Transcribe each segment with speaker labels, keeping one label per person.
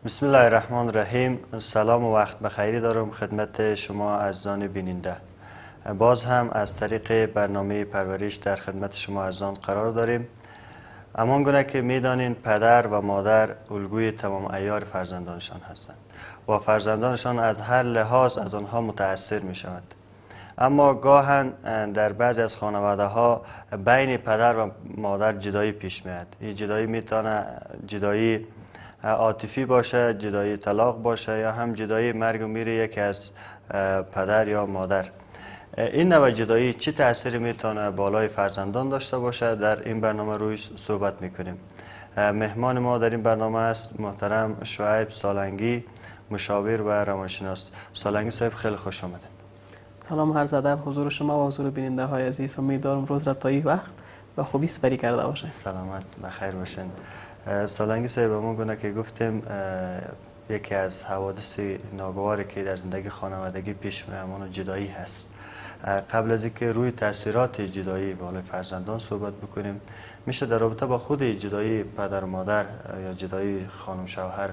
Speaker 1: بسم الله الرحمن الرحیم. سلام و وقت بخیری دارم خدمت شما عزیزان بیننده. باز هم از طریق برنامه پرورش در خدمت شما عزیزان قرار داریم. همان گونه که میدانین پدر و مادر الگوی تمام عیار فرزندانشان هستند و فرزندانشان از هر لحاظ از آنها متأثر می شود. اما گاهن در بعضی از خانواده ها بین پدر و مادر جدایی پیش میاد. این جدایی میتونه جدایی عاطفی باشه، جدایی طلاق باشه یا هم جدایی مرگ و میر یکی از پدر یا مادر. این نوع جدایی چه تأثیری میتونه بالای فرزندان داشته باشه؟ در این برنامه روی صحبت میکنیم. مهمان ما در این برنامه است محترم شعیب سالنگی، مشاور و روانشناس. سالنگی صاحب خیلی خوش آمدید.
Speaker 2: سلام عرض ادب حضور شما و حضور بیننده های عزیز. امیدوارم روز را تا این وقت و خوبی سپری کرده باشه.
Speaker 1: سلامت بخیر باشین. سالنگی صاحب، همون گونه که گفتیم یکی از حوادث ناگواری که در زندگی خانوادگی پیش میاد همون جدایی هست. قبل از اینکه روی تاثیرات جدایی بالای فرزندان صحبت بکنیم، میشه در رابطه با خود جدایی پدر و مادر یا جدایی خانم شوهر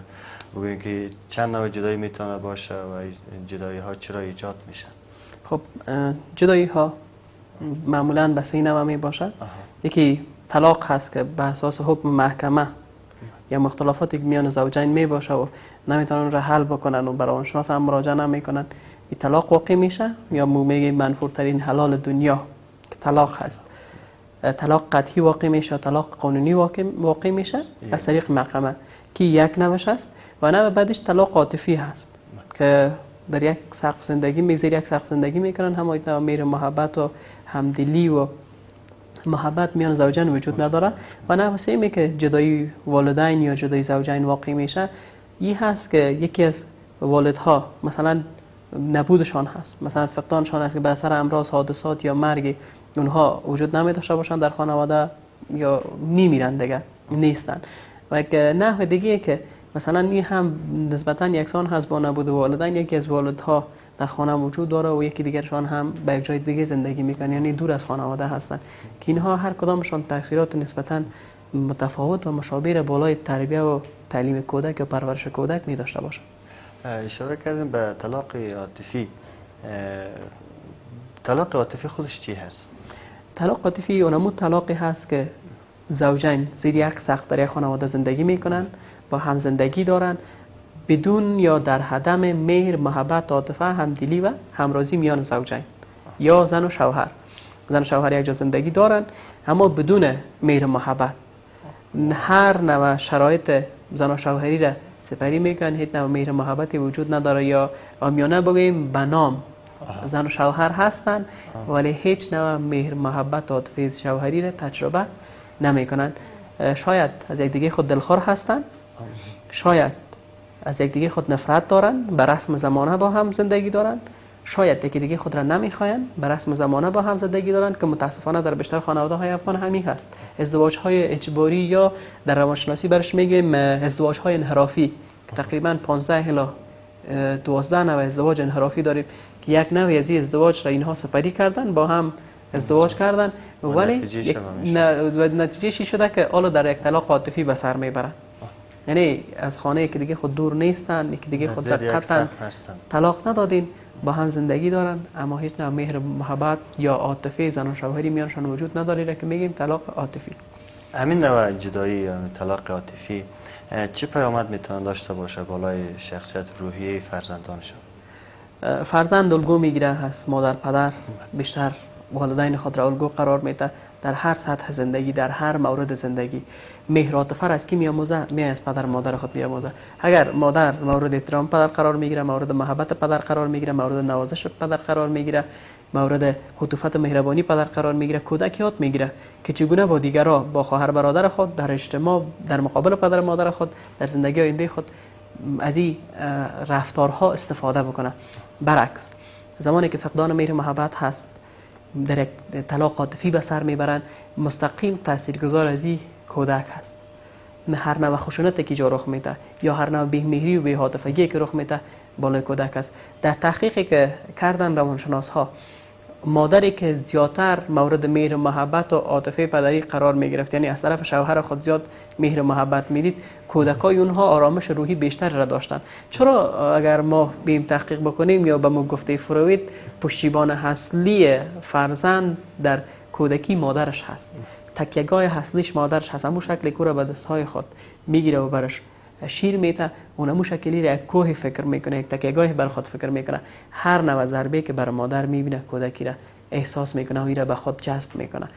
Speaker 1: بگوییم که چند نوع جدایی میتونه باشه و جدایی ها چرا ایجاد میشن؟
Speaker 2: خب جدایی ها معمولا به سه نوع می باشه. یکی طلاق هست که به اساس حکم محکمه یا مختلفاتی که میان زوجین می باشه و نمیتونن را حل بکنن و به روانشناس هم مراجعه نمیکنن، این طلاق واقع میشه. یا میگه منفورترین حلال دنیا که طلاق هست. طلاق قطعی واقع میشه، طلاق قانونی واقع میشه از طریق محکمه که یک نوش است. و نوع بعدش طلاق عاطفی هست که در یک سقف زندگی میگذاری، یک سقف زندگی میکنن، هم اینا میر محبت و همدلی و محبت میان زوجین وجود نداره. و نوع سومی که جدایی والدین یا جدایی زوجین واقع میشه این هست که یکی از والدها مثلا نبودشان هست، مثلا فقدانشان هست که به اثر امراض، حادثات یا مرگ اونها وجود نمی داشته باشن در خانواده یا میمیرن دیگه نیستن. و یک نحو دیگه که مثلا این هم نسبتا یکسان هست با نبود والدین، یکی از والدها در خانه وجود داره و یکی دیگرشان هم به یک جای دیگه زندگی میکنن، یعنی دور از خانواده هستن که اینها هر کدامشان تاثیرات نسبتا متفاوت و مشابه بالای تربیه و تعلیم کودک یا پرورش کودک می داشته باشن.
Speaker 1: اشاره کردیم به طلاق عاطفی. طلاق عاطفی خودش چی هست؟
Speaker 2: طلاق عاطفی اونمو طلاقی هست که زوجین زیر یک سقف در یک خانواده زندگی میکنن، با هم زندگی دارن بدون یا در عدم مهر، محبت، عاطفه، همدلی و همراضی میان زوجین یا زن و شوهر. زن و شوهر یک جا زندگی دارن اما بدون مهر، محبت. هر نوع شرایط زن و شوهری را سپری میکنن، هیچ نوع مهر محبتی وجود نداره یا آمیانه بگوییم به نام زن و شوهر هستن ولی هیچ نوع مهر محبت و عاطفه شوهری را تجربه نمیکنن. شاید از یکدیگه خود دلخور هستن، شاید از یکدیگه خود نفرت دارن، به رسم زمانه با هم زندگی دارن، شاید یکی دیگه خود را نمیخواین، به رسم زمانه با هم زندگی دارن که متاسفانه در بیشتر خانواده های افغان همین هست. ازدواج های اجباری یا در روانشناسی برش میگیم ازدواج های انحرافی که تقریبا 15 الی 12 نوع ازدواج انحرافی داریم که یک نوع از این ازدواج را اینها سپری کردن، با هم ازدواج کردن ولی نتیجه چی شده که حالا در یک طلاق عاطفی به سر میبرن. یعنی از خانه که دیگه خود دور نیستن، یکی دیگه خود را قطعا طلاق ندادین، با هم زندگی دارن اما هیچ نوع مهر محبت یا عاطفه زن و شوهری میانشان وجود نداره که میگیم طلاق عاطفی.
Speaker 1: همین نوع جدایی یا طلاق عاطفی چه پیامد میتونه داشته باشه بالای شخصیت روحی فرزندانشان؟
Speaker 2: فرزند الگو میگیره از مادر پدر، بیشتر والدین خود را الگو قرار میده در هر سطح زندگی، در هر مورد زندگی. مهر عاطفه از کی میآموزه؟ از پدر مادر خود میآموزه. اگر مادر مورد احترام پدر قرار میگیره، مورد محبت پدر قرار میگیره، مورد نوازش پدر قرار میگیره، مورد عطوفت و مهربانی پدر قرار میگیره، کودک یاد میگیره که چگونه با دیگران، با خواهر برادر خود در اجتماع در مقابل پدر مادر خود در زندگی آینده خود از این رفتارها استفاده بکنه. برعکس زمانی که فقدان مهر محبت هست در یک طلاق عاطفی به سر میبرن، مستقیم تاثیرگذار از این کودک هست. هر نوع خشونتی که جا رخ میده یا هر نوع بی‌مهری و بی‌عاطفگی که رخ میده بالای کودک است. در تحقیقی که کردن روانشناس ها مادری که زیادتر مورد مهر و محبت و عاطفه پدری قرار می گرفت، یعنی از طرف شوهر خود زیاد مهر و محبت میدید، کودکای اونها آرامش روحی بیشتر را داشتن. چرا اگر ما بیم تحقیق بکنیم یا به ما گفته فروید، پشتیبان اصلی فرزند در کودکی مادرش هست، تکیهگاه اصلیش مادرش هست. همون شکلی که را به دستهای خود میگیره و برش شیر میته، اون همون شکلی را یک کوه فکر میکنه، یک تکیهگاه بر خود فکر میکنه. هر نوع ضربه که بر مادر میبینه کودکی را احساس میکنه و این را به خود جذب میکنه.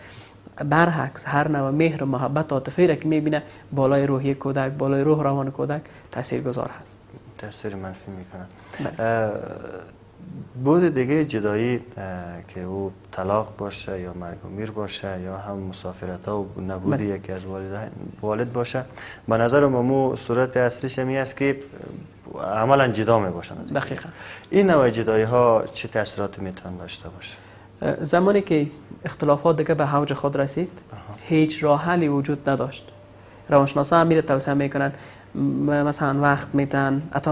Speaker 2: برعکس هر نوع مهر و محبت و عاطفه را که میبینه بالای روحی کودک، بالای روح روان کودک تاثیرگذار هست.
Speaker 1: تاثیر منفی میکنه. بود دیگه جدایی که او طلاق باشه یا مرگ و میر باشه یا هم مسافرت ها و نبود یکی از والد باشه، به نظر مامو صورت اصلیش همی است که عملا جدا می باشن.
Speaker 2: دقیقا
Speaker 1: این نوع جدایی ها چه تاثیراتی میتونه داشته باشه؟
Speaker 2: زمانی که اختلافات دیگه به اوج خود رسید، هیچ راه حلی وجود نداشت. روانشناسا هم میره توصیه میکنن، مثلا وقت میتن، حتی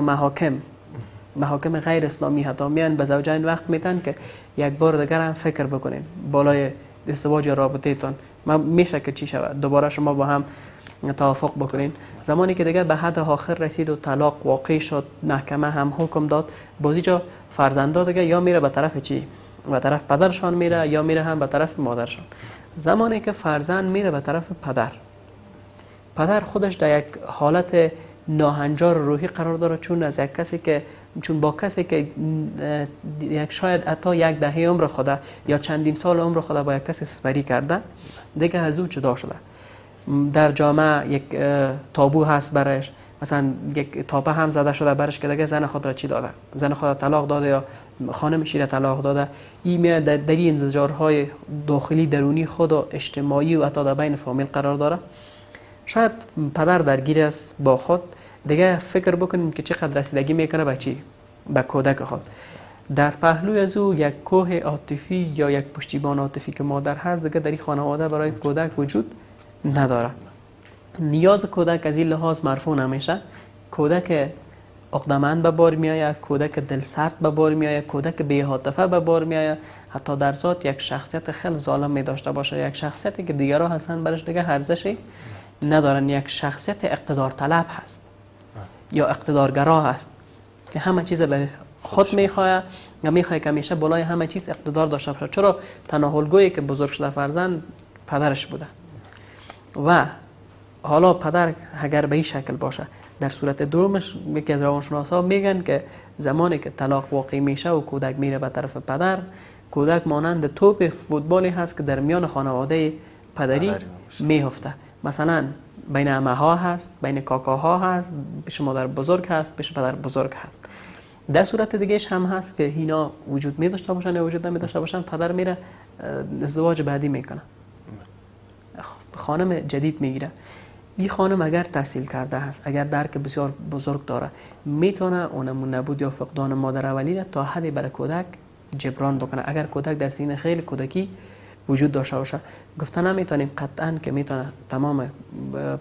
Speaker 2: محاکم غیر اسلامی حتی میان به زوجین وقت میتن که یک بار دیگر هم فکر بکنین بالای ازدواج یا رابطه تان میشه که چی شود، دوباره شما با هم توافق بکنین. زمانی که دیگه به حد آخر رسید و طلاق واقع شد، محکمه هم حکم داد، بازی جا فرزندا دیگه یا میره به طرف چی؟ به طرف پدرشان میره یا میره هم به طرف مادرشان. زمانی که فرزند میره به طرف پدر خودش در یک حالت ناهنجار روحی قرار داره، چون با کسی که یک شاید حتی یک دهه عمر خدا یا چندین سال عمر خدا با یک کسی سپری کرده، دیگه از او جدا شده. در جامعه یک تابو هست برش، مثلا یک تاپه هم زده شده برش که دیگه زن خود را چی داده، زن خود را طلاق داده یا خانم شیره طلاق داده. این میاد در این انزجارهای داخلی درونی خود و اجتماعی و حتی در بین فامیل قرار داره. شاید پدر درگیر است با خود، دیگه فکر بکنیم که چقدر رسیدگی میکنه به چی؟ به کودک خود. در پهلوی از او یک کوه عاطفی یا یک پشتیبان عاطفی که مادر هست دیگه در این خانواده برای کودک وجود نداره. نیاز کودک از این لحاظ مرفوع نمیشه. کودک عقده‌مند به بار میآید، کودک دلسرد به بار میآید، کودک بی‌عاطفه به بار میآید، حتی در ذات یک شخصیت خیلی ظالم می داشته باشه، یک شخصیتی که دیگرها هستن برش دیگه ارزشی ندارن، یک شخصیت اقتدار طلب هست یا اقتدارگرا هست که همه چیز به خود میخواه یا میخواه که همیشه بالای همه چیز اقتدار داشته باشه. چرا؟ تناهلگویی که بزرگ شده فرزند پدرش بوده و حالا پدر اگر به این شکل باشه، در صورت دومش یکی از روانشناسا میگن که زمانی که طلاق واقع میشه و کودک میره به طرف پدر، کودک مانند توپ فوتبالی هست که در میان خانواده پدری میفته. مثلا بین عمه ها هست، بین کاکاها هست، پیش مادر بزرگ هست، پیش پدر بزرگ هست. در صورت دیگهش هم هست که اینا وجود می داشته باشن یا وجود نمی داشته باشن، پدر میره ازدواج بعدی میکنه، خانم جدید میگیره. این خانم اگر تحصیل کرده هست، اگر درک بسیار بزرگ داره، میتونه اونمون نبود یا فقدان مادر اولی تا حدی برای کودک جبران بکنه. اگر کودک در سین خیلی کودکی وجود داشته باشه، گفتن نمیتونیم قطعا که میتونه تمام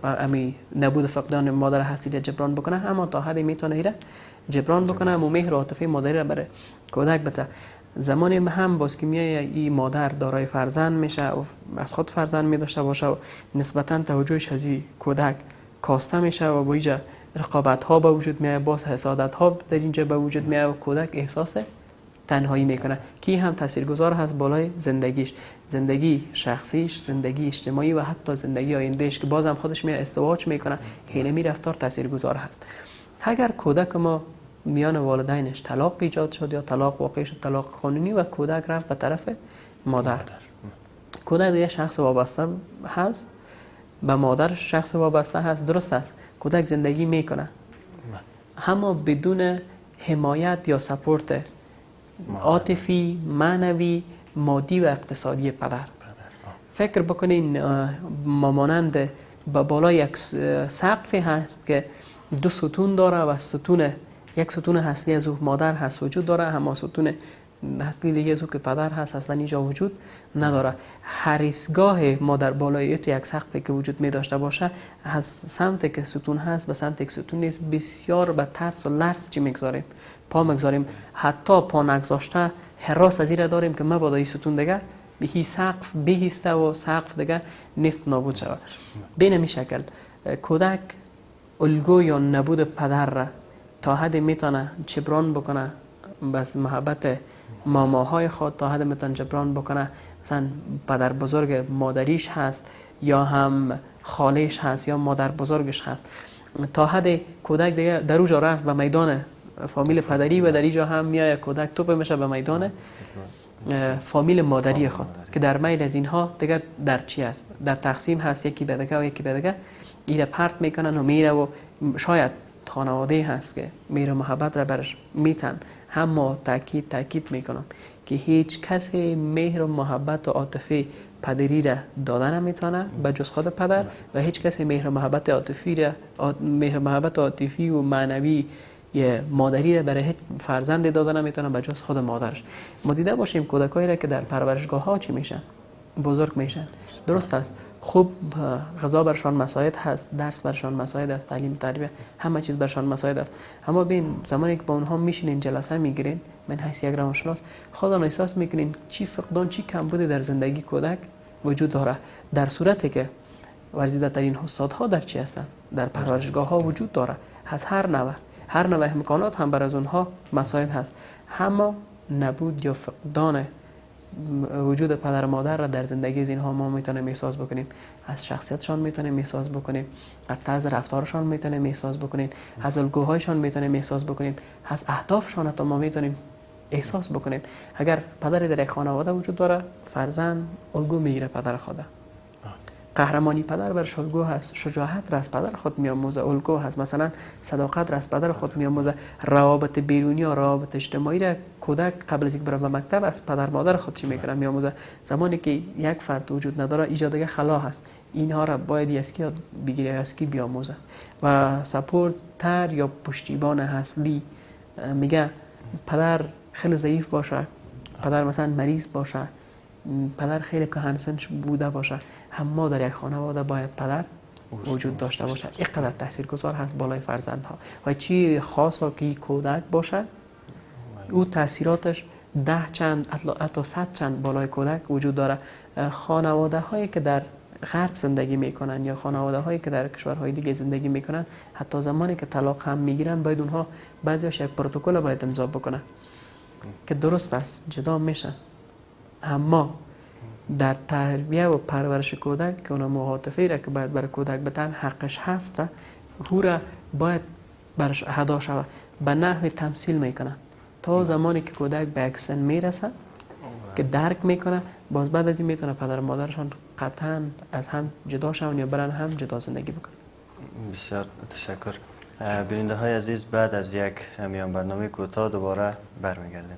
Speaker 2: امی نبود فقدان مادر هستی جبران بکنه، اما تا حدی میتونه ایره جبران بکنه و مهر و عاطفه مادری را برای کودک بده. زمانی هم باز که میای این مادر دارای فرزند میشه و از خود فرزند میداشته باشه و نسبتا توجهش از این کودک کاسته میشه و با اینجا رقابت ها به وجود میاد، باز حسادت ها در اینجا به وجود میاد و کودک احساس تنهایی میکنه که هم تاثیرگذار هست بالای زندگیش، زندگی شخصیش، زندگی اجتماعی و حتی زندگی آیندهش که بازم خودش میاد ازدواج میکنه. اینمی رفتار تاثیرگذار هست. اگر کودک ما میان والدینش طلاق ایجاد شد یا طلاق واقع شد، طلاق قانونی، و کودک رفت به طرف مادر، کودک دیگه شخص وابسته هست به مادر، شخص وابسته هست. درست است کودک زندگی میکنه اما بدون حمایت یا سپورت عاطفی، معنوی، مادی و اقتصادی پدر. فکر بکنین مامانند به بالای یک سقفی هست که دو ستون داره و یک ستون هستی از او مادر هست وجود داره، اما ستون هستی دیگه از او که پدر هست اصلا اینجا وجود نداره. حریصگاه ما در بالای یک سقفی که وجود می داشته باشه، از سمت که ستون هست به سمت که ستون نیست بسیار به ترس و لرز چی میگذاریم، پا میگذاریم. حتی پا نگذاشته حراس از این داریم که مبادا این ستون دیگه به هی سقف بهیسته و سقف دیگه نیست نابود شود. به نمی شکل کودک الگو یا نبود پدر را تا حد میتونه جبران بکنه بس محبت ماماهای خود، تا حد میتونه جبران بکنه مثلا پدر بزرگ مادریش هست یا هم خالش هست یا مادر بزرگش هست، تا حد کودک دیگه در اونجا رفت به میدان فامیل پدری و در اینجا هم میای کودک توپ میشه به میدان فامیل مادری خود که در میل از اینها دیگه در چی است، در تقسیم هست، یکی به دیگه و یکی به دیگه ایره پرت میکنن و میره و شاید خانواده هست که میره محبت را برش میتن. اما تاکید میکنم که هیچ کسی مهر و محبت و عاطفه پدری را دادن نمیتونه به جز خود پدر و هیچ کسی مهر و محبت عاطفی و معنوی یه مادری را برای هیچ فرزند دادن نمیتونه به جز خود مادرش. ما دیده باشیم کودکایی را که در پرورشگاه ها چی میشن، بزرگ میشن، درست است، خوب غذا برشان مساعد هست، درس برشان مساعد است، تعلیم تربیت همه چیز برشان مساعد است، اما ببین زمانی که با اونها میشینین جلسه میگیرین، من حیث یک روانشناس خودتان احساس میکنین چی فقدان، چی کمبودی در زندگی کودک وجود داره، در صورتی که ورزیده ترین استادها در چی هستند، در پرورشگاه ها وجود داره، از هر نوع امکانات هم بر از اونها مساعد هست، اما نبود یا فقدان وجود پدر و مادر را در زندگی از اینها ما میتونیم احساس بکنیم، از شخصیتشان میتونیم احساس بکنیم، از طرز رفتارشان میتونیم احساس بکنیم، از الگوهایشان میتونیم احساس بکنیم، از اهدافشان حتی ما میتونیم احساس بکنیم. اگر پدری در یک خانواده وجود داره، فرزند الگو میگیره پدر خود، قهرمانی پدر برش الگو هست، شجاعت را از پدر خود میآموزه الگو هست، مثلا صداقت را از پدر خود میآموزه، روابط بیرونی و روابط اجتماعی را کودک قبل از اینکه بره به مکتب از پدر مادر خود چی میکنه میآموزه. زمانی که یک فرد وجود نداره ایجاد خلا هست، اینها را باید یاسکی یاد بگیره، یاسکی بیاموزه. و سپورت تر یا پشتیبان اصلی میگه پدر خیلی ضعیف باشه، پدر مثلا مریض باشه، پدر خیلی کهنسن بوده باشه، اما در یک خانواده باید پدر وجود داشته باشه. اینقدر تاثیرگذار هست بالای فرزندها و چی خاصه که کودک باشه، او تاثیراتش 10 چند حتی 100 چند بالای کودک وجود داره. خانواده هایی که در غرب زندگی میکنن یا خانواده هایی که در کشورهای دیگه زندگی میکنن، حتی زمانی که طلاق هم میگیرن باید اونها بعضیش یک پروتکل باید امضا بکنن که درست است جدا میشن، اما در تربیه و پرورش کودک که اون معاطفه را که باید برای کودک بتن حقش هست را او را باید برش اهدا شود، به نحو تمثیل میکنن تا زمانی که کودک به یک سن میرسه که درک میکنه، باز بعد از این میتونه پدر و مادرشان قطعا از هم جدا شون یا برن هم جدا زندگی بکنن.
Speaker 1: بسیار تشکر. بیننده های عزیز، بعد از یک میان برنامه کوتاه دوباره برمیگردیم.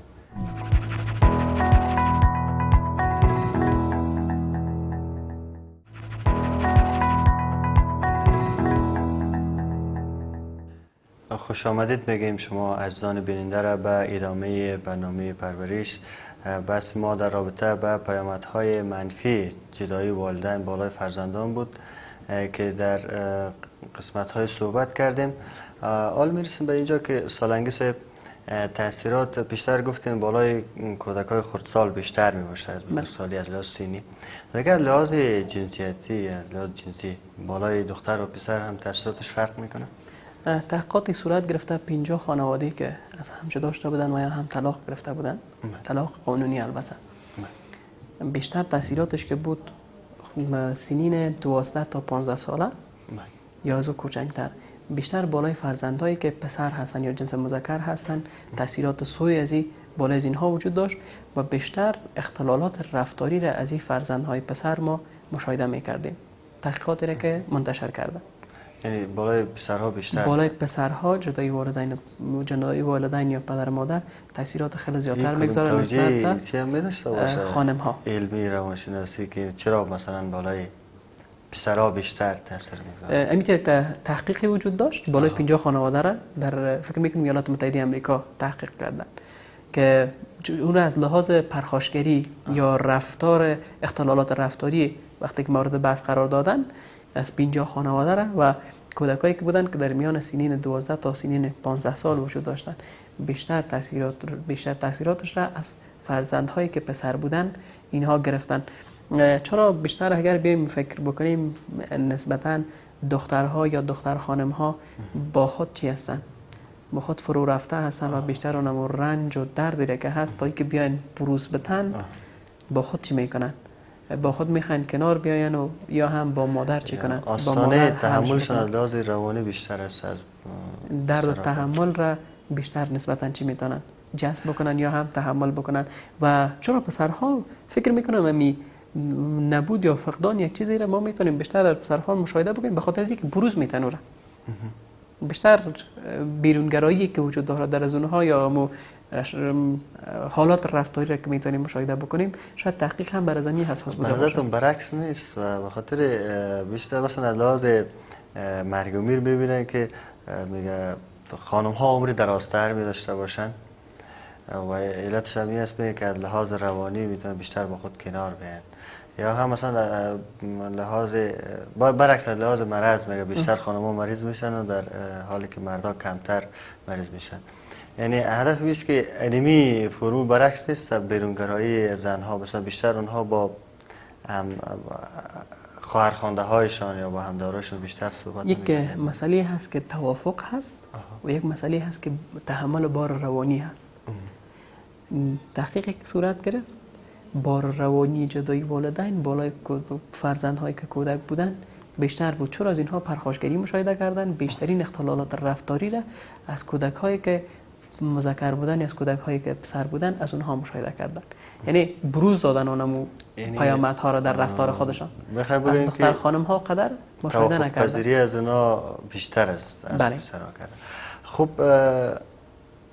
Speaker 1: خوش آمدید میگیم شما عزیزان بیننده را به ادامه برنامه پرورش. بس ما در رابطه به پیامدهای منفی جدایی والدین بالای فرزندان بود که در قسمت‌های صحبت کردیم. حال میرسیم به اینجا که سالنگی صاحب تاثیرات بیشتر گفتین بالای کودک‌های خردسال بیشتر میباشه از بزرگسالی از لحاظ سنی. اگر لحاظ جنسیتی از لحاظ جنسی بالای دختر و پسر هم تاثیراتش فرق میکنه؟
Speaker 2: تحقیقاتی صورت گرفته 50 خانواده‌ای که از هم جدا شده بودن و یا هم طلاق گرفته بودن، طلاق قانونی البته، بیشتر تاثیراتش که بود سنین 12 تا 15 ساله یا از کوچکتر، بیشتر بالای فرزندهایی که پسر هستن یا جنس مذکر هستن تاثیرات سوی از این بالای از اینها وجود داشت و بیشتر اختلالات رفتاری را از این فرزندهای پسر ما مشاهده میکردیم. تحقیقاتی را که منتشر کردن،
Speaker 1: یعنی بالای پسرها بیشتر،
Speaker 2: بالای پسرها جدای والدین یا پدر مادر تاثیرات خیلی زیادتر میگذاره نسبت به خانم ها.
Speaker 1: علمی روانشناسی که چرا مثلا بالای پسرها بیشتر تاثیر میگذاره؟
Speaker 2: امیت تحقیقی وجود داشت بالای 50 خانواده را در فکر میکنم ایالات متحده آمریکا تحقیق کردن که اون از لحاظ پرخاشگری یا رفتار اختلالات رفتاری وقتی که مورد بحث قرار دادن از 50 خانواده را و کودکایی که بودن که در میان سنین 12 تا سنین 15 سال وجود داشتن، بیشتر تاثیراتش را از فرزندهایی که پسر بودن اینها گرفتن. چرا بیشتر اگر بیایم فکر بکنیم نسبتاً دخترها یا دختر خانمها با خود چی هستن؟ با خود فرو رفته هستن و بیشتر اونم رنج و دردی که هست تا که بیاین بروز بتن با خود چی میکنن؟ با خود میخواین کنار بیاین و یا هم با مادر چی کنن؟
Speaker 1: آستانه تحملشون از لحاظ روانی بیشتر است از
Speaker 2: درد و تحمل را بیشتر نسبتاً چی میتونن؟ جذب بکنن یا هم تحمل بکنن. و چرا پسرها فکر میکنن امی نبود یا فقدان یک چیزی را ما میتونیم بیشتر در پسرها مشاهده بکنیم به خاطر از اینکه بروز میتن اون بیشتر بیرونگرایی که وجود داره در از اونها یا مو حالات رفتاری را که میتونیم مشاهده بکنیم شاید تحقیق هم بر از این حساس بوده باشه.
Speaker 1: نظرتون برعکس نیست و به خاطر بیشتر مثلا از لحاظ مرگ و میر ببینن که میگه خانم ها عمری درازتر می داشته باشن و علتش هم این است که از لحاظ روانی میتونن بیشتر با خود کنار بیان یا هم مثلا لحاظ برعکس از لحاظ مرض میگه بیشتر خانم ها مریض میشن و در حالی که مردا کمتر مریض میشن. یعنی هدف بیست که انمی فرو برعکس نیست بیرونگرایی زنها مثلا بیشتر اونها با خواهرخوانده هایشان یا با همداراشون بیشتر صحبت
Speaker 2: یک مسئله هست که توافق هست و یک مسئله هست که تحمل بار روانی هست. تحقیقی که صورت گرفت بار روانی جدایی والدین بالای فرزندهایی که کودک بودن بیشتر بود. چرا از اینها پرخاشگری مشاهده کردن؟ بیشترین اختلالات رفتاری را از کودک هایی که مذکر بودن یا از کودک هایی که پسر بودن از اونها مشاهده کردن. یعنی بروز دادن اونمو پیامدها را در رفتار خودشان. از دختر خانم ها قدر مشاهده نکردن.
Speaker 1: توافق پذیری از اینا بیشتر است از پسرها کردن. خب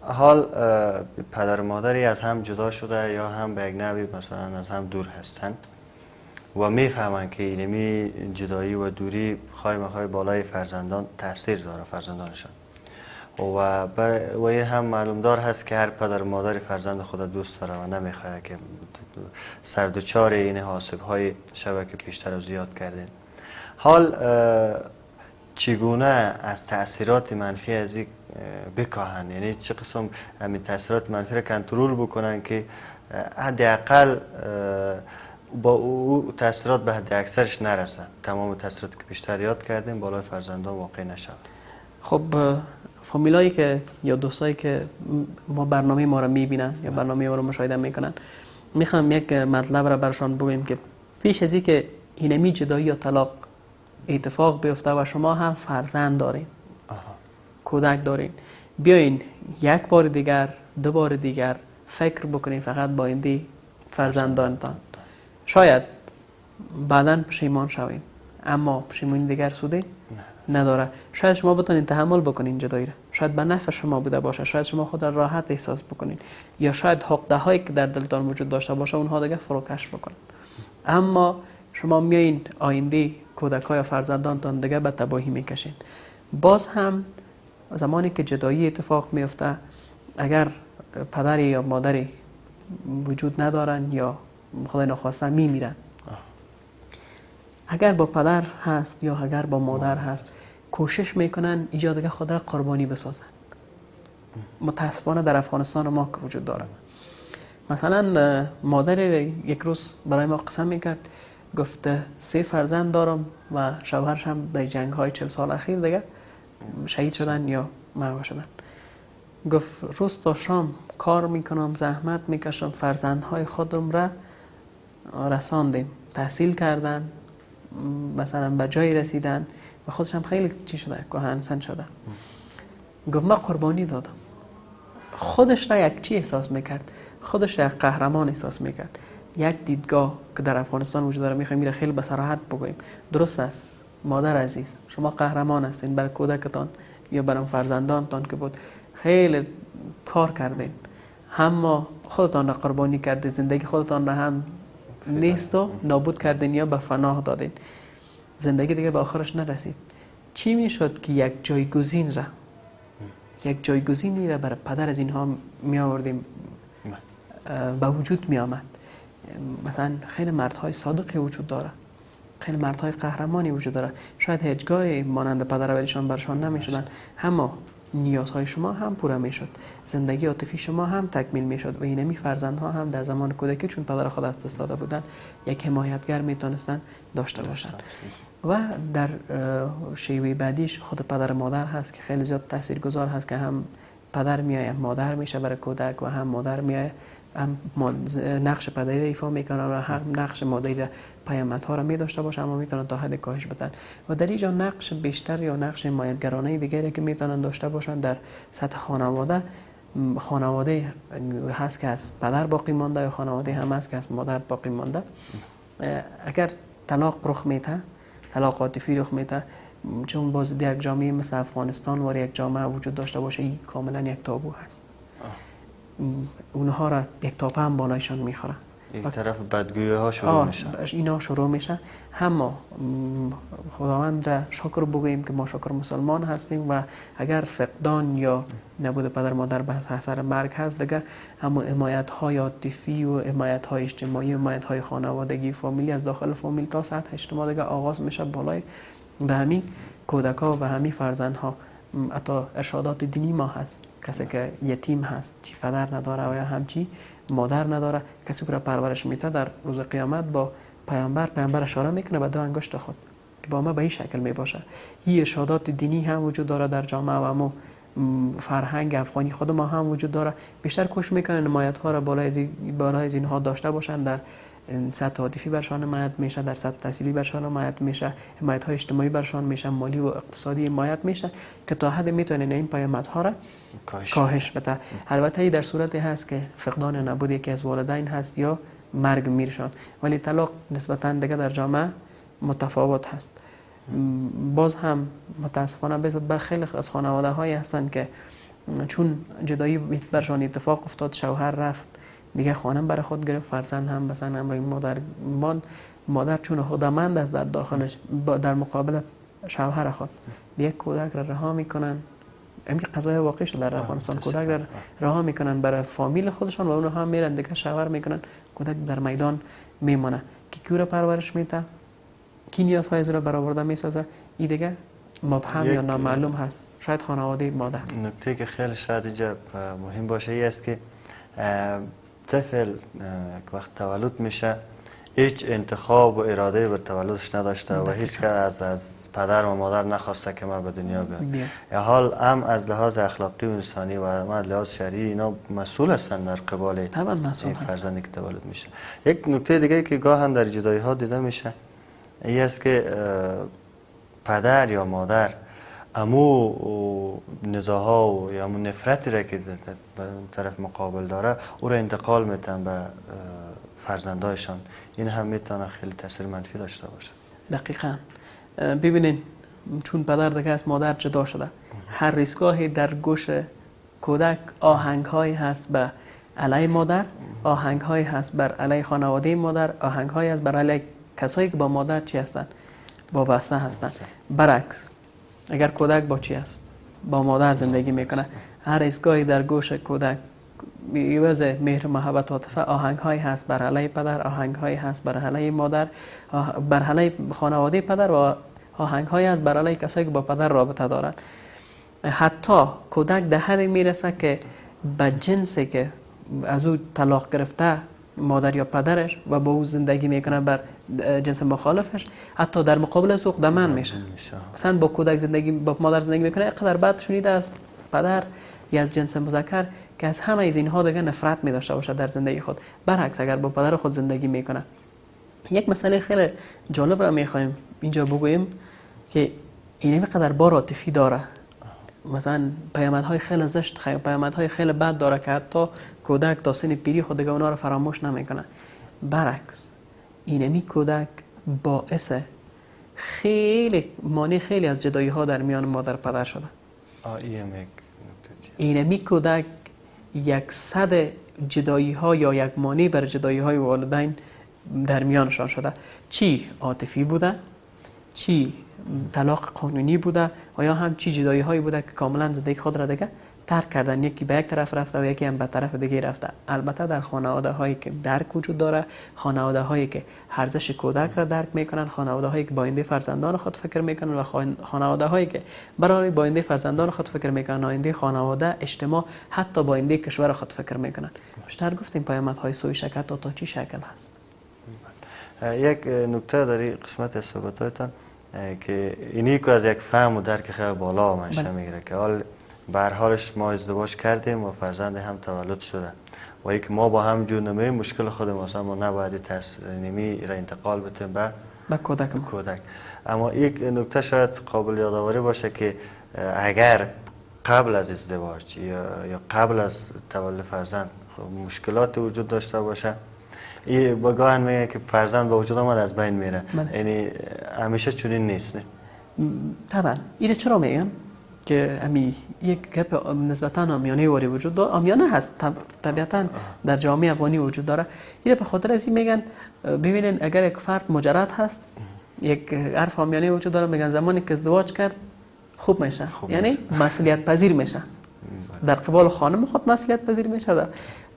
Speaker 1: حال پدر و مادری از هم جدا شده یا هم به یک نوعی مثلا از هم دور هستند و میفهمن که اینمی جدایی و دوری خواهی بالای فرزندان تاثیر داره فرزندانشان و این هم معلوم دار هست که هر پدر و مادر فرزند خود دوست داره و نمیخواد که سردوچار این حاسب های شبکه پیشتر رو زیاد کردین. حال چگونه از تاثیرات منفی از این بکاهن؟ یعنی چه قسم همین تاثیرات منفی را کنترل بکنن که حداقل با او تاثیرات به حد اکثرش نرسن، تمام تاثیراتی که بیشتر یاد کردیم بالای فرزندان واقع نشد.
Speaker 2: خب فامیلایی که یا دوستایی که ما برنامه ما رو میبینن یا برنامه ما رو مشاهده میکنن میخوام یک مطلب را برشان بگویم که پیش از اینکه اینمی جدایی یا طلاق اتفاق بیفته و شما هم فرزند دارین کودک دارین بیاین یک بار دیگر دو بار دیگر فکر بکنین فقط با آینده فرزندانتان. شاید بعداً پشیمان شوین اما پشیمانی دیگر سودی نداره. شاید شما بتونین تحمل بکنین جدایی را، شاید به نفع شما بوده باشه، شاید شما خود را راحت احساس بکنین یا شاید حقده هایی که در دلتان وجود داشته باشه اونها دیگه فروکش بکنن. اما شما میایین آینده کودک‌ها یا فرزندانتان دیگه به تباهی میکشین. باز هم زمانی که جدایی اتفاق میفته اگر پدری یا مادری وجود ندارن یا خدای نخواسته میمیرن، اگر با پدر هست یا اگر با مادر هست کوشش میکنن ایجاد دیگه خود را قربانی بسازن. متاسفانه در افغانستان ما که وجود داره مثلا مادر یک روز برای ما قسم میکرد گفت 3 فرزند دارم و شوهرش هم در جنگ های 40 سال اخیر دیگه شهید شدن یا مهوا شدن. گفت روز تا شام کار میکنم زحمت میکشم فرزندهای خودم را رساندیم تحصیل کردن مثلا به جای رسیدن و خودش هم خیلی چی شده کهنسن شده. گفت من قربانی دادم. خودش را یک چی احساس میکرد؟ خودش را یک قهرمان احساس میکرد. یک دیدگاه که در افغانستان وجود داره میخوایم میره خیلی به صراحت بگوییم درست است مادر عزیز شما قهرمان هستین برای کودکتان یا برای فرزندانتان که بود خیلی کار کردین اما خودتان را قربانی کردین زندگی خودتان را هم نیست و نابود کردین یا به فناه دادین زندگی دیگه به آخرش نرسید. چی میشد که یک جایگزینی را برای پدر از اینها می آوردیم به وجود می آمد؟ مثلا خیلی مردهای صادقی وجود داره خیلی مردهای قهرمانی وجود داره شاید هیچگاه مانند پدر و ولیشان برشان نمی شدن اما نیازهای شما هم پوره میشد، زندگی عاطفی شما هم تکمیل میشد و اینمی فرزندها هم در زمان کودکی چون پدر خود از دست داده بودن یک حمایتگر میتونستن داشته باشند. و در شیوه بعدیش خود پدر مادر هست که خیلی زیاد تاثیرگذار هست که هم پدر میآید مادر میشه برای کودک و هم مادر میآید هم نقش پدری را ایفا میکنه و هم نقش مادری را پیامدها را می داشته باشه، اما میتونن تا حد کاهش بدن و در اینجا نقش بیشتر یا نقش حمایتگرانه دیگری که میتونن داشته باشن در سطح خانواده هست که از پدر باقی مانده یا خانواده هم هست که از مادر باقی مانده. اگر طلاق رخ میده، طلاق عاطفی رخ میده، چون باز یک جامعه مثل افغانستان و یک جامعه وجود داشته باشه، این کاملا یک تابو هست. اونها را یک تاپه هم بالایشان میخوره.
Speaker 1: این طرف بدگویی ها شروع میشه.
Speaker 2: اینا شروع میشه. اما خداوند را شکر بگوییم که ما شکر مسلمان هستیم و اگر فقدان یا نبود پدر مادر به اثر مرگ هست دیگه، اما حمایت های عاطفی و حمایت های اجتماعی و حمایت های خانوادگی فامیلی از داخل فامیل تا سطح اجتماع دیگه آغاز میشه بالای به همین کودکا و همین فرزندها. حتی ارشادات دینی ما هست، کسی که یتیم هست، چی پدر نداره و یا همچی مادر نداره، کسی که را پرورش میده در روز قیامت با پیامبر اشاره میکنه به دو انگشت خود که با ما به این شکل میباشه. این ارشادات دینی هم وجود داره در جامعه و ما فرهنگ افغانی خود ما هم وجود داره. بیشتر کوشش میکنن حمایت ها را بالای از اینها داشته باشن. در سطح عاطفی برشان حمایت میشه، در سطح تحصیلی برشان حمایت میشه، حمایت های اجتماعی برشان میشه، مالی و اقتصادی حمایت میشه که تا حد میتونن این پیامدها را کاهش بده. البته در صورتی هست که فقدان نبود یکی از والدین هست یا مرگ میرشان، ولی طلاق نسبتا دیگه در جامعه متفاوت هست. باز هم متاسفانه به خیلی از خانواده هایی هستن که چون جدایی برشان اتفاق افتاد، شوهر رفت دیگه خانم برای خود گرفت، فرزند هم مثلا امروی مادر چون خودمند است در داخلش در مقابل شوهر خود یک کودک را رها میکنن. این قضای واقعی شده در افغانستان. کودک را رها میکنن برای فامیل خودشان و اونها هم میرن دیگه شوهر میکنن، کودک در میدان میمونه که کی را پرورش میده، کی نیازهای را برآورده میسازه، این دیگه مبهم یا نامعلوم هست. شاید خانواده مادر.
Speaker 1: نکته که خیلی شاید اینجا مهم باشه این است که طفل که وقت تولد میشه هیچ انتخاب و اراده بر تولدش نداشته و هیچ کس از پدر و مادر نخواسته که ما به دنیا بیاد. یا حال هم از لحاظ اخلاقی و انسانی و هم از لحاظ شرعی اینا مسئول هستن در قبال این فرزندی که تولد میشه. یک نکته دیگه که گاه هم در جدایی ها دیده میشه این است که پدر یا مادر امو نزاها و یا امو نفرتی را که به طرف مقابل داره او را انتقال میتن به فرزندایشان. این هم میتونه خیلی تاثیر منفی داشته باشه.
Speaker 2: دقیقاً. ببینین چون پدر دیگه از مادر جدا شده، هر ریسکاهی در گوش کودک آهنگ هایی هست به علیه مادر، آهنگ هایی هست بر علیه خانواده مادر، آهنگ هایی هست بر علیه کسایی که با مادر چی هستن؟ وابسته هستن. برعکس اگر کودک با چی است؟ با مادر زندگی میکنه، هر ایستگاهی در گوش کودک عوض مهر محبت و عاطفه آهنگ هایی هست بر علیه پدر، آهنگ هایی هست بر علیه مادر، بر علیه خانواده پدر و آهنگ هایی هست بر علیه کسایی که با پدر رابطه دارن. حتی کودک در حدی میرسه که به جنسی که از او طلاق گرفته مادر یا پدرش و با او زندگی میکنه بر جنس مخالفش، حتی در مقابل از او دمن میشه. مثلا با کودک زندگی با مادر زندگی میکنه، اینقدر بعد شنیده از پدر یا از جنس مذکر که از همه از اینها دیگه نفرت می داشته باشه در زندگی خود. برعکس اگر با پدر خود زندگی میکنه. یک مسئله خیلی جالب را میخوایم اینجا بگوییم که این قدر بار عاطفی داره، مثلا پیامدهای خیلی زشت، پیامدهای خیلی بد داره که حتی کودک تا سن پیری خود دیگه اونا رو فراموش نمیکنه. برعکس اینمی کودک باعث مانع خیلی از جدایی ها در میان مادر پدر شده. اینمی کودک 100 جدایی ها یا یک مانع بر جدایی های والدین در میانشان شده. چی عاطفی بوده، چی طلاق قانونی بوده و یا هم چی جدایی هایی بوده که کاملا زندگی خود را دیگه ترک کردن، یکی به یک طرف رفته و یکی هم به طرف دیگه رفته. البته در خانواده هایی که درک وجود داره، خانواده هایی که ارزش کودک را درک میکنن، خانواده هایی که با آینده فرزندان خود فکر میکنن و خانواده هایی که برای با آینده فرزندان خود فکر میکنن، آینده خانواده، اجتماع، حتی با آینده کشور خود فکر میکنن. بیشتر گفتیم پیامدهای سوء شکل تا چی شکل هست.
Speaker 1: یک نکته در این قسمت صحبتاتان که اینی که از یک فهم و درک خیلی بالا منشأ میگیره که حال به هر حالش ما ازدواج کردیم و فرزند هم تولد شده و اینکه ما با هم جور نمی مشکل خود ما نباید تصمیمی را انتقال بدیم به کودک. اما یک نکته شاید قابل یادآوری باشه که اگر قبل از ازدواج یا قبل از تولد فرزند مشکلات وجود داشته باشه، این بگاهن میگه که فرزند با وجود آمد از بین میره. یعنی همیشه چنین نیست. نه
Speaker 2: طبعا. اینه چرا میگن که امی یک گپ نسبتا عامیانه واری وجود داره، عامیانه هست طبیعتا در جامعه افغانی وجود داره. اینه به خاطر از این میگن ببینین اگر یک فرد مجرد هست، یک حرف عامیانه وجود داره، میگن زمانی که ازدواج کرد خوب میشه، یعنی مسئولیت پذیر میشه، در قبال خانم خود مسئولیت پذیر میشه.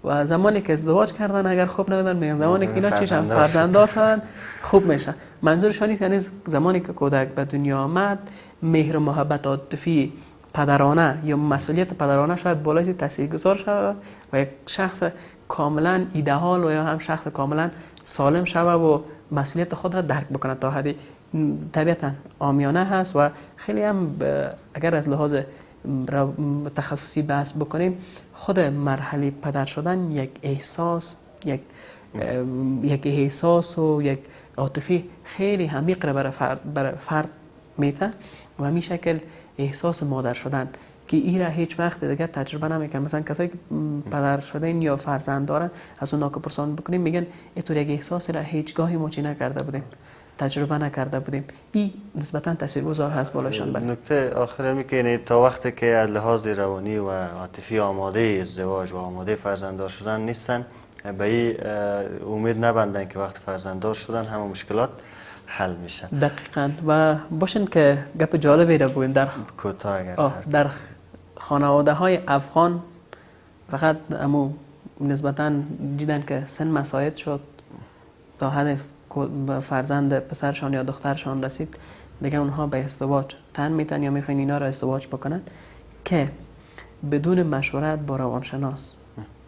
Speaker 2: و زمانی که ازدواج کردن اگر خوب نبودن، میگن زمانی که اینا چیشن فرزنددار شدن خوب میشه. منظورشان نیست یعنی زمانی که کودک به دنیا آمد، مهر و محبت عاطفی پدرانه یا مسئولیت پدرانه شاید بالای تاثیرگذار شود و یک شخص کاملا ایدئال و یا هم شخص کاملا سالم شود و مسئولیت خود را درک بکنه. تا حدی طبیعتا عامیانه هست و خیلی هم اگر از لحاظ تخصصی بحث بکنیم، خود مرحله پدر شدن یک احساس و یک عاطفی خیلی عمیق را برای فرد میته و همین شکل احساس مادر شدن که این را هیچ وقت دیگه تجربه نمیکنن. مثلا کسایی که پدر شدن یا فرزند دارن، از اونا که پرسان بکنیم میگن اینطور یک احساس را هیچگاهی ما چی نکرده بودیم، تجربه نکرده بودیم. این نسبتا تاثیرگذار هست بالاشان.
Speaker 1: نکته آخر می که تا وقتی که از لحاظ روانی و عاطفی آماده ازدواج و آماده فرزنددار شدن نیستن، به این امید نبندن که وقت فرزنددار شدن همه مشکلات حل میشن.
Speaker 2: دقیقاً. و باشن که گپ جالبی را بگویم در خانواده های افغان فقط امو نسبتاً دیدن که سن مساعد شد تا حد فرزند پسرشان یا دخترشان رسید، دیگه اونها به ازدواج تن میتن یا میخواین اینا را ازدواج بکنن که بدون مشورت با روانشناس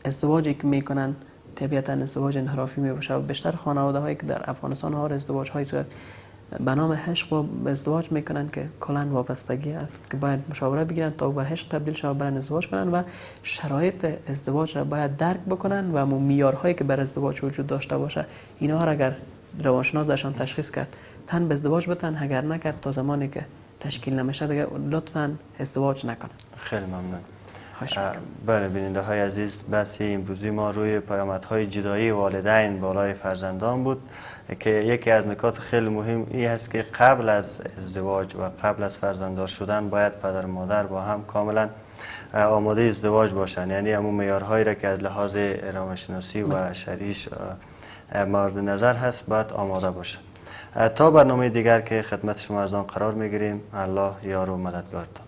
Speaker 2: ازدواجی که میکنن طبیعتا ازدواج انحرافی میباشه. و بیشتر خانواده هایی که در افغانستان ها ازدواج های صورت به نام عشق و ازدواج میکنن که کلا وابستگی است که باید مشاوره بگیرن تا به عشق تبدیل شه و برن ازدواج کنن و شرایط ازدواج را باید درک بکنن و معیارهایی که بر ازدواج وجود داشته باشه اینا را اگر روانشناس ازشان تشخیص کرد تن به ازدواج بتن، اگر نکرد تا زمانی که تشکیل نمیشه دیگه لطفاً ازدواج نکنن.
Speaker 1: خیلی ممنون. بله بیننده های عزیز، بحث امروزی ما روی پیامدهای جدایی والدین بالای فرزندان بود که یکی از نکات خیلی مهم این است که قبل از ازدواج و قبل از فرزنددار شدن باید پدر و مادر با هم کاملا آماده ازدواج باشن، یعنی همون معیارهایی را که از لحاظ روانشناسی و شرعیش مورد نظر هست باید آماده باشه. تا برنامه دیگر که خدمت شما از آن قرار میگیریم، الله یار و مددگارتان.